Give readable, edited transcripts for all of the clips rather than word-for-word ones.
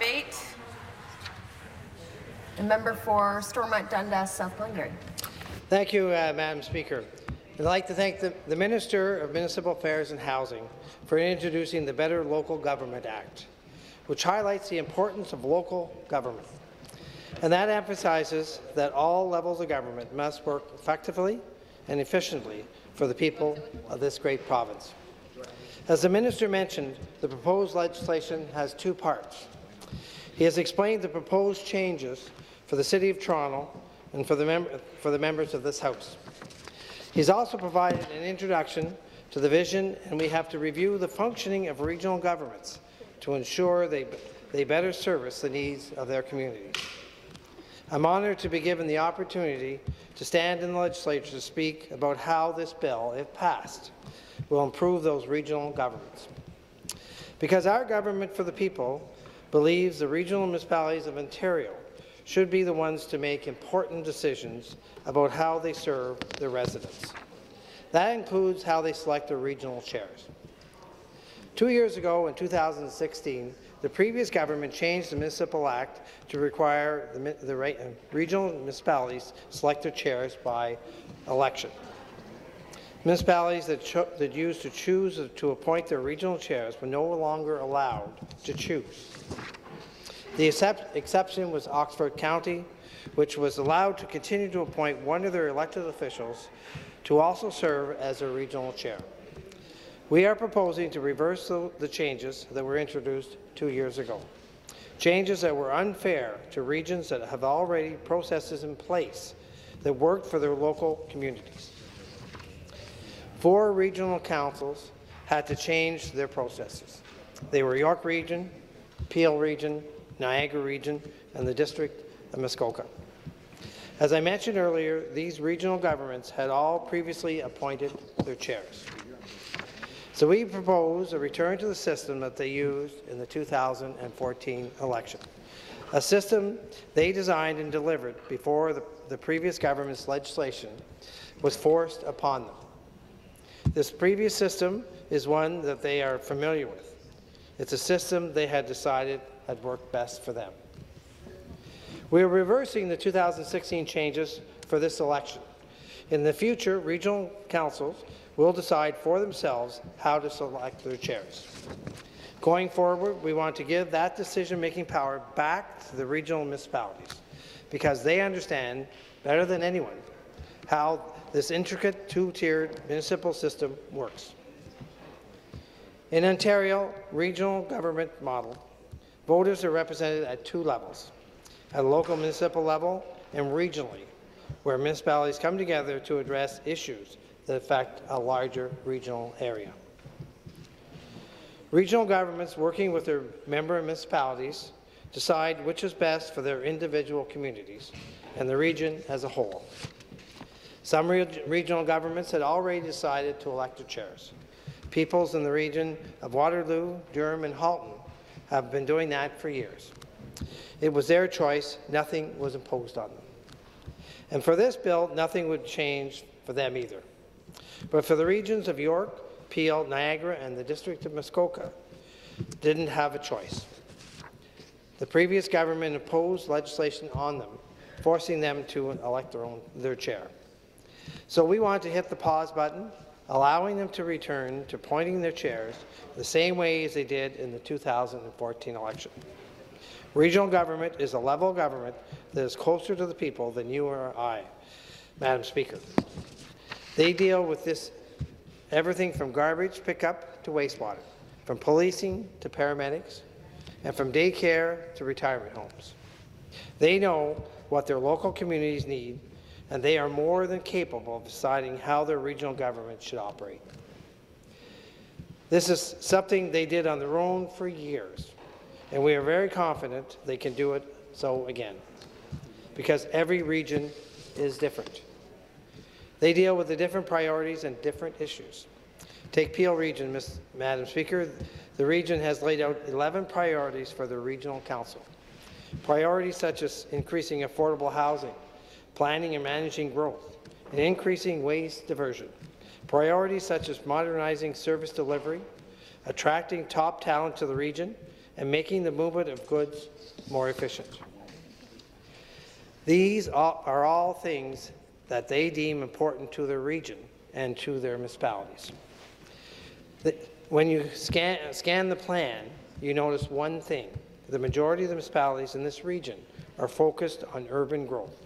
debate. The member for Stormont Dundas, South Glengarry. Thank you, Madam Speaker. I'd like to thank the Minister of Municipal Affairs and Housing for introducing the Better Local Government Act, which highlights the importance of local government. And that emphasizes that all levels of government must work effectively and efficiently for the people of this great province. As the Minister mentioned, the proposed legislation has two parts. He has explained the proposed changes for the City of Toronto and for the members of this House. He's also provided an introduction to the vision, and we have to review the functioning of regional governments to ensure they better service the needs of their communities. I'm honoured to be given the opportunity to stand in the legislature to speak about how this bill, if passed, will improve those regional governments. Because our government for the people believes the regional municipalities of Ontario should be the ones to make important decisions about how they serve their residents. That includes how they select their regional chairs. 2 years ago, in 2016, the previous government changed the Municipal Act to require the regional municipalities select their chairs by election. Municipalities that used to choose to appoint their regional chairs were no longer allowed to choose. The exception was Oxford County, which was allowed to continue to appoint one of their elected officials to also serve as a regional chair. We are proposing to reverse the changes that were introduced 2 years ago, changes that were unfair to regions that have already processes in place that work for their local communities. 4 regional councils had to change their processes. They were York Region, Peel Region, Niagara Region, and the District of Muskoka. As I mentioned earlier, these regional governments had all previously appointed their chairs. So we propose a return to the system that they used in the 2014 election, a system they designed and delivered before the previous government's legislation was forced upon them. This previous system is one that they are familiar with. It's a system they had decided had worked best for them. We are reversing the 2016 changes for this election. In the future, regional councils will decide for themselves how to select their chairs. Going forward, we want to give that decision-making power back to the regional municipalities because they understand better than anyone how this intricate two-tiered municipal system works. In Ontario regional government model, voters are represented at 2 levels, at a local municipal level and regionally, where municipalities come together to address issues that affect a larger regional area. Regional governments working with their member municipalities decide which is best for their individual communities and the region as a whole. Some regional governments had already decided to elect their chairs. Peoples in the region of Waterloo, Durham and Halton have been doing that for years. It was their choice. Nothing was imposed on them. And for this bill, nothing would change for them either. But for the regions of York, Peel, Niagara and the District of Muskoka didn't have a choice. The previous government imposed legislation on them, forcing them to elect their chair. So we want to hit the pause button, allowing them to return to appointing their chairs the same way as they did in the 2014 election. Regional government is a level of government that is closer to the people than you or I, Madam Speaker. They deal with this everything from garbage pickup to wastewater, from policing to paramedics, and from daycare to retirement homes. They know what their local communities need, and they are more than capable of deciding how their regional government should operate. This is something they did on their own for years, and we are very confident they can do it so again, because every region is different. They deal with the different priorities and different issues. Take Peel Region, Madam Speaker. The region has laid out 11 priorities for the Regional Council. Priorities such as increasing affordable housing, planning and managing growth, and increasing waste diversion. Priorities such as modernizing service delivery, attracting top talent to the region, and making the movement of goods more efficient. These are all things that they deem important to their region and to their municipalities. When you scan the plan, you notice one thing. The majority of the municipalities in this region are focused on urban growth.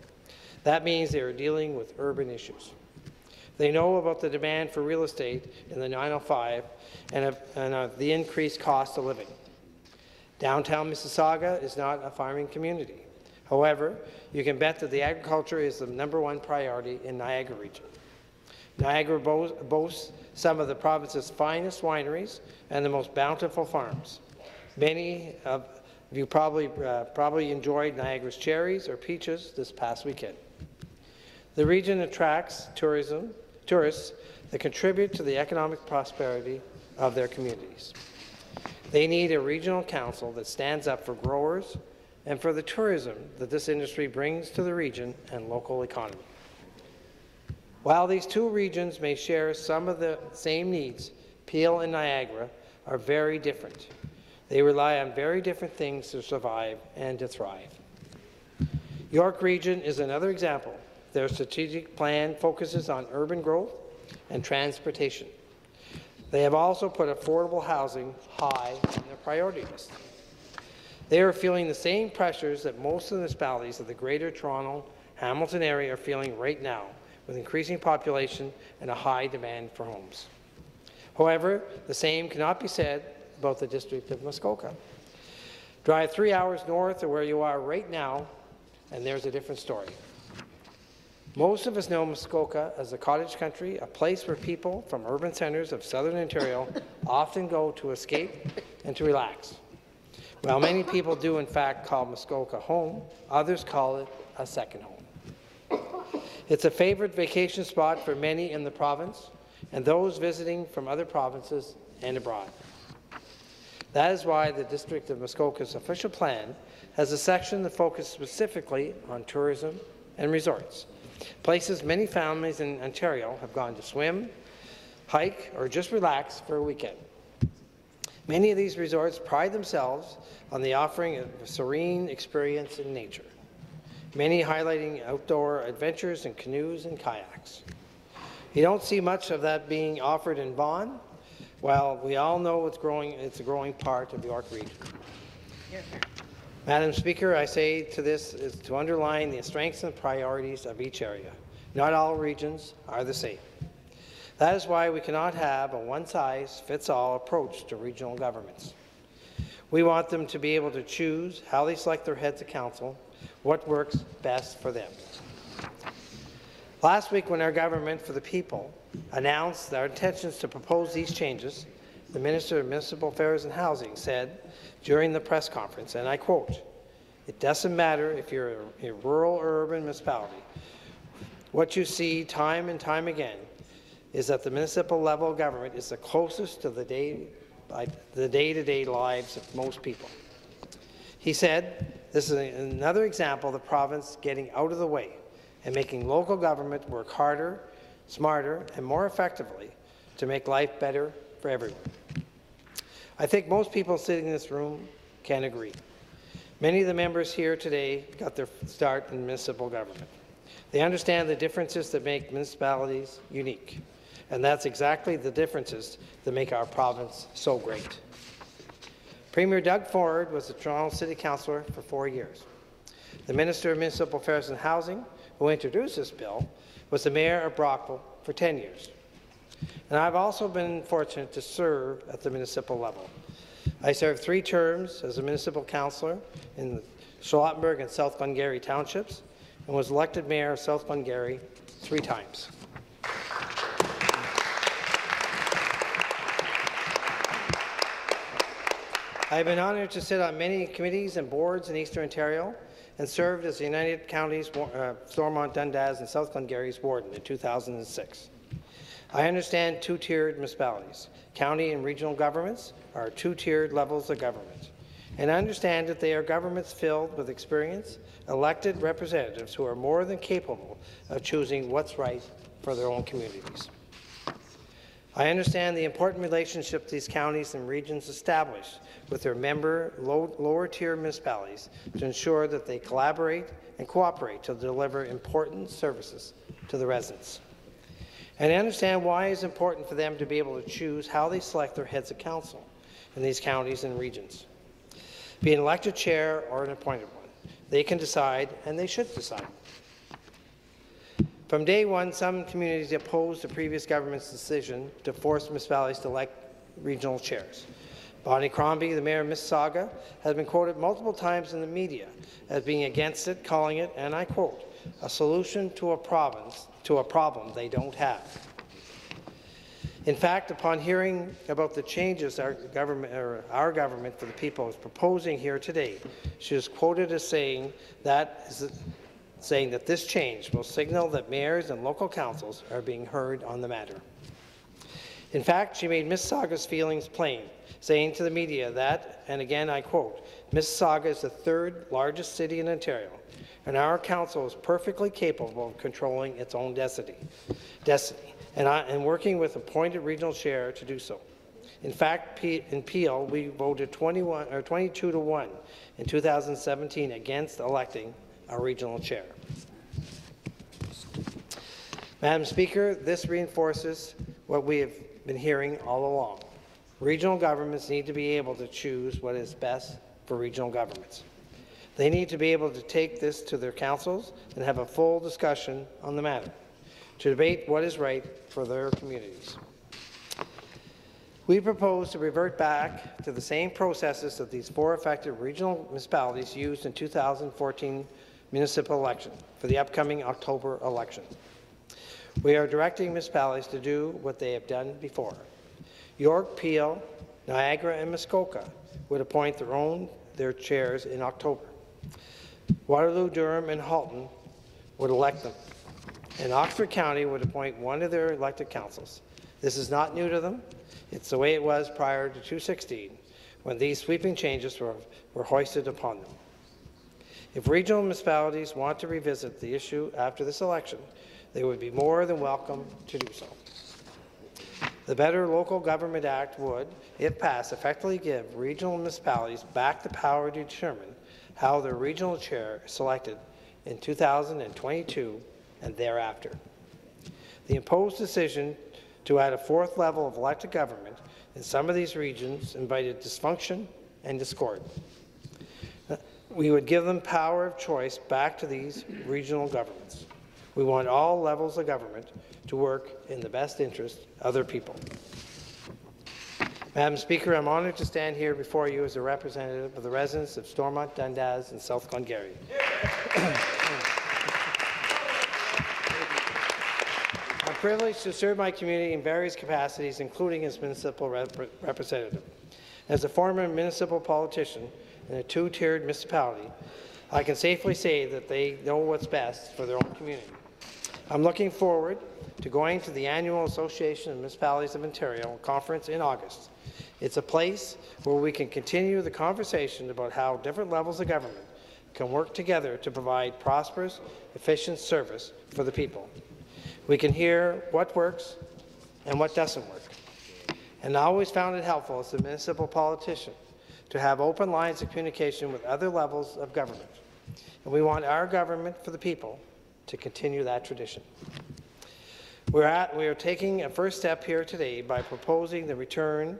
That means they are dealing with urban issues. They know about the demand for real estate in the 905 and the increased cost of living. Downtown Mississauga is not a farming community. However, you can bet that the agriculture is the #1 priority in Niagara region. Niagara boasts some of the province's finest wineries and the most bountiful farms. Many of you probably enjoyed Niagara's cherries or peaches this past weekend. The region attracts tourists that contribute to the economic prosperity of their communities. They need a regional council that stands up for growers and for the tourism that this industry brings to the region and local economy. While these two regions may share some of the same needs, Peel and Niagara are very different. They rely on very different things to survive and to thrive. York Region is another example. Their strategic plan focuses on urban growth and transportation. They have also put affordable housing high on their priority list. They are feeling the same pressures that most of the municipalities of the Greater Toronto, Hamilton area are feeling right now, with increasing population and a high demand for homes. However, the same cannot be said about the District of Muskoka. Drive 3 hours north of where you are right now, and there's a different story. Most of us know Muskoka as a cottage country, a place where people from urban centres of southern Ontario often go to escape and to relax. While many people do in fact call Muskoka home, others call it a second home. It's a favourite vacation spot for many in the province and those visiting from other provinces and abroad. That is why the District of Muskoka's official plan has a section that focuses specifically on tourism and resorts, places many families in Ontario have gone to swim, hike, or just relax for a weekend. Many of these resorts pride themselves on the offering of a serene experience in nature, many highlighting outdoor adventures in canoes and kayaks. You don't see much of that being offered in Vaughan. Well, we all know it's a growing part of the York region. Madam Speaker, I say to this is to underline the strengths and priorities of each area. Not all regions are the same. That is why we cannot have a one-size-fits-all approach to regional governments. We want them to be able to choose how they select their heads of council, what works best for them. Last week, when our government for the people announced their intentions to propose these changes, the Minister of Municipal Affairs and Housing said during the press conference, and I quote, "It doesn't matter if you're a rural or urban municipality. What you see time and time again is that the municipal level of government is the closest to the day-to-day lives of most people." He said, "This is another example of the province getting out of the way and making local government work harder, smarter, and more effectively to make life better for everyone." I think most people sitting in this room can agree. Many of the members here today got their start in municipal government. They understand the differences that make municipalities unique, and that's exactly the differences that make our province so great. Premier Doug Ford was a Toronto City Councillor for 4 years. The Minister of Municipal Affairs and Housing, who introduced this bill, was the Mayor of Brockville for 10 years. And I've also been fortunate to serve at the municipal level. I served 3 terms as a municipal councillor in the Charlottenburg and South Glengarry townships and was elected Mayor of South Glengarry 3 times. I've been honoured to sit on many committees and boards in Eastern Ontario and served as the United Counties Stormont, Dundas and South Glengarry's warden in 2006. I understand 2-tiered municipalities. County and regional governments are 2-tiered levels of government. And I understand that they are governments filled with experienced, elected representatives who are more than capable of choosing what's right for their own communities. I understand the important relationship these counties and regions establish with their member lower-tier municipalities to ensure that they collaborate and cooperate to deliver important services to the residents. And I understand why it's important for them to be able to choose how they select their heads of council in these counties and regions. Be an elected chair or an appointed one, they can decide, and they should decide. From day one, some communities opposed the previous government's decision to force municipalities to elect regional chairs. Bonnie Crombie, the mayor of Mississauga, has been quoted multiple times in the media as being against it, calling it, and I quote, a solution to a problem they don't have. In fact, upon hearing about the changes our government for the people is proposing here today, she was quoted as saying that this change will signal that mayors and local councils are being heard on the matter. In fact, she made Mississauga's feelings plain, saying to the media that, and again I quote, Mississauga is the third largest city in Ontario, and our council is perfectly capable of controlling its own destiny, and working with appointed regional chair to do so. In fact, in Peel, we voted 22 to 1 in 2017 against electing a regional chair. Madam Speaker, this reinforces what we have been hearing all along. Regional governments need to be able to choose what is best for regional governments. They need to be able to take this to their councils and have a full discussion on the matter, to debate what is right for their communities. We propose to revert back to the same processes that these 4 affected regional municipalities used in 2014 municipal election for the upcoming October election. We are directing municipalities to do what they have done before. York, Peel, Niagara, and Muskoka would appoint their chairs in October. Waterloo, Durham, and Halton would elect them, and Oxford County would appoint one of their elected councils. This is not new to them. It's the way it was prior to 2016, when these sweeping changes were hoisted upon them. If regional municipalities want to revisit the issue after this election, they would be more than welcome to do so. The Better Local Government Act would, if passed, effectively give regional municipalities back the power to determine how their regional chair is selected in 2022 and thereafter. The imposed decision to add a 4th level of elected government in some of these regions invited dysfunction and discord. We would give them power of choice back to these regional governments. We want all levels of government to work in the best interest of their people. Madam Speaker, I'm honoured to stand here before you as a representative of the residents of Stormont, Dundas, and South Glengarry. I'm privileged to serve my community in various capacities, including as municipal representative. As a former municipal politician in a 2-tiered municipality, I can safely say that they know what's best for their own community. I'm looking forward to going to the annual Association of Municipalities of Ontario conference in August. It's a place where we can continue the conversation about how different levels of government can work together to provide prosperous, efficient service for the people. We can hear what works and what doesn't work. And I always found it helpful as a municipal politician to have open lines of communication with other levels of government. And we want our government for the people to continue that tradition. We are taking a first step here today by proposing the return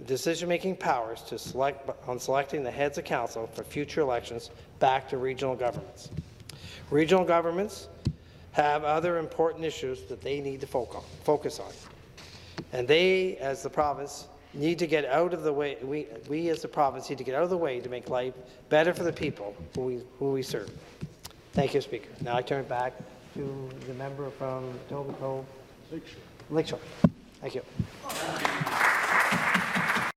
of decision-making powers to selecting the heads of council for future elections back to regional governments. Regional governments have other important issues that they need to focus on. And they, as the province, need to get out of the way. We as the province need to get out of the way to make life better for the people who we serve. Thank you, Speaker. Now I turn it back to the member from Etobicoke Lakeshore. Thank you.